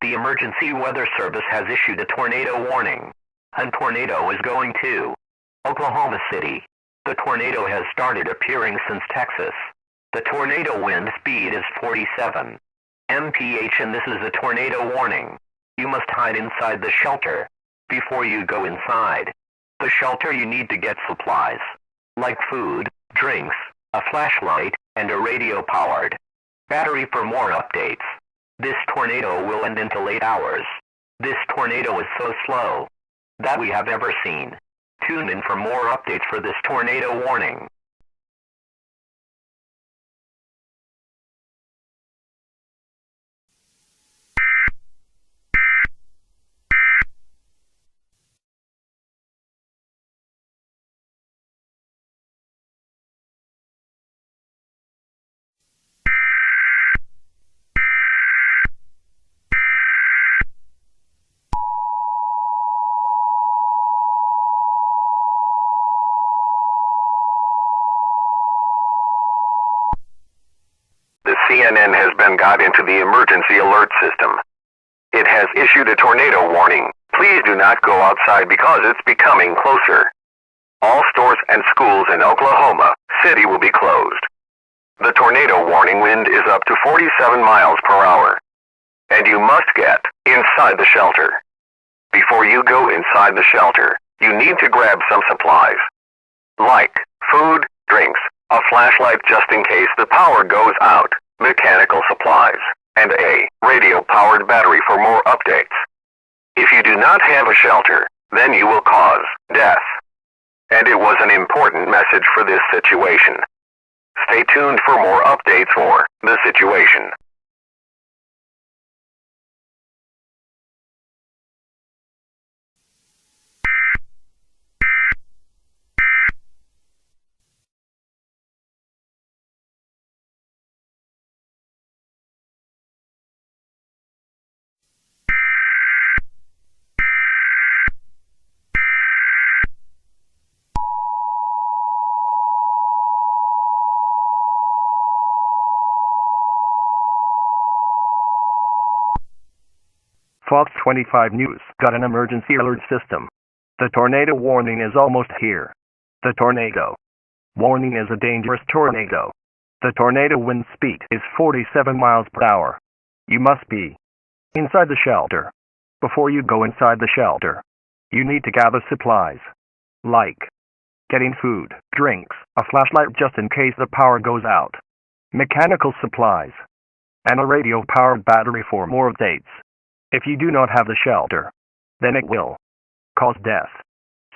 The Emergency Weather Service has issued a tornado warning. A tornado is going to Oklahoma City. The tornado has started appearing since Texas. The tornado wind speed is 47 mph and this is a tornado warning. You must hide inside the shelter before you go inside. The shelter you need to get supplies like food, drinks, a flashlight, and a radio-powered battery for more updates. This tornado will end in 8 hours. This tornado is so slow that we have never seen. Tune in for more updates for this tornado warning. CNN has been got into the emergency alert system. It has issued a tornado warning. Please do not go outside because it's becoming closer. All stores and schools in Oklahoma City will be closed. The tornado warning wind is up to 47 miles per hour. And you must get inside the shelter. Before you go inside the shelter, you need to grab some supplies. Like food, drinks, a flashlight just in case the power goes out, mechanical supplies, and a radio-powered battery for more updates. If you do not have a shelter, then you will cause death. And it was an important message for this situation. Stay tuned for more updates for the situation. Fox 25 News got an emergency alert system. The tornado warning is almost here. The tornado warning is a dangerous tornado. The tornado wind speed is 47 miles per hour. You must be inside the shelter. Before you go inside the shelter, you need to gather supplies, like getting food, drinks, a flashlight just in case the power goes out, mechanical supplies, and a radio-powered battery for more updates. If you do not have the shelter, then it will cause death.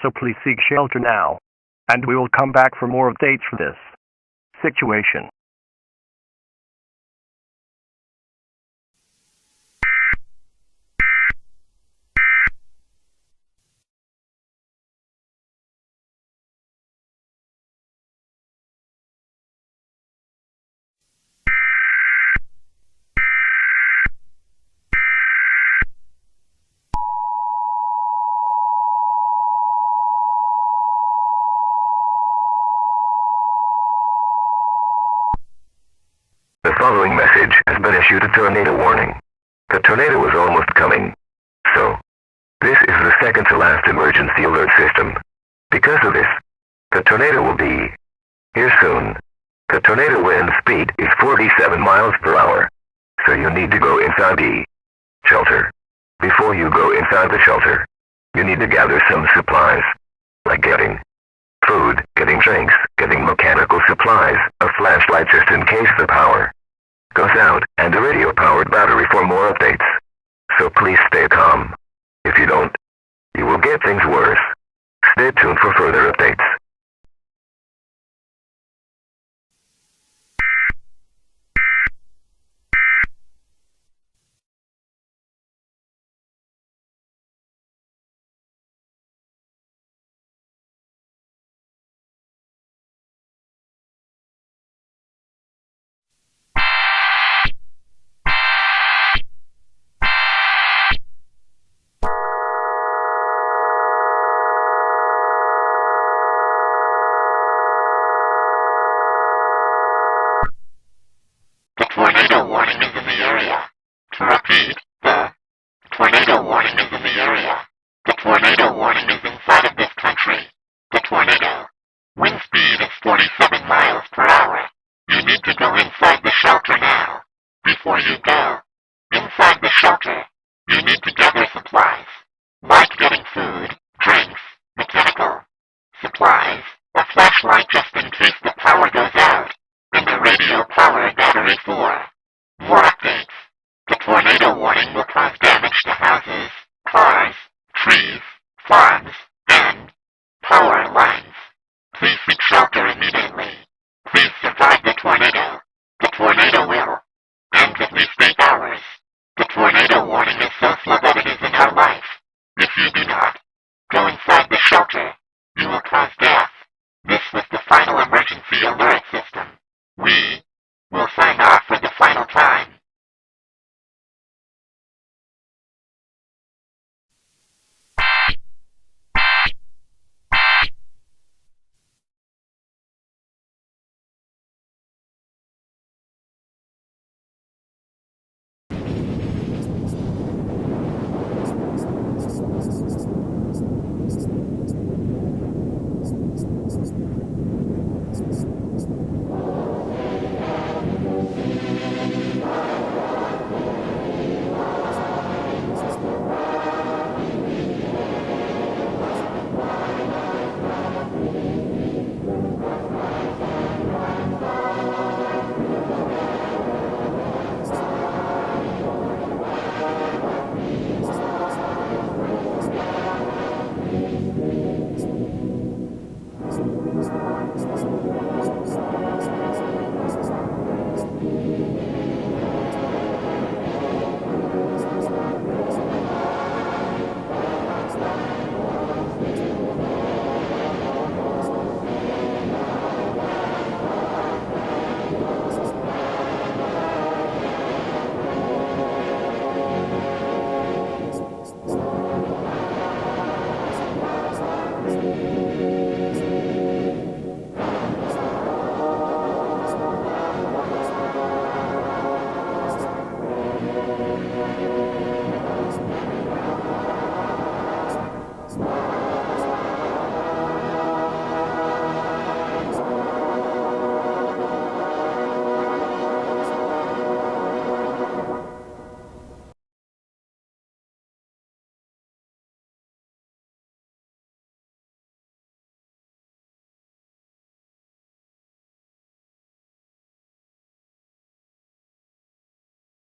So please seek shelter now, and we will come back for more updates for this situation. The following message has been issued a tornado warning. The tornado is almost coming. So, this is the second to last emergency alert system. Because of this, the tornado will be here soon. The tornado wind speed is 47 miles per hour. So you need to go inside the shelter. Before you go inside the shelter, you need to gather some supplies, like getting food, getting drinks, getting mechanical supplies, a flashlight just in case the power goes out, and a radio-powered battery for more updates. So please stay calm. If you don't, you will get things worse. Stay tuned for further updates. inside the shelter now. Before you go, inside the shelter, you need to gather supplies, like getting food, drinks, mechanical supplies, a flashlight just in case the power goes out, and a radio power battery 4.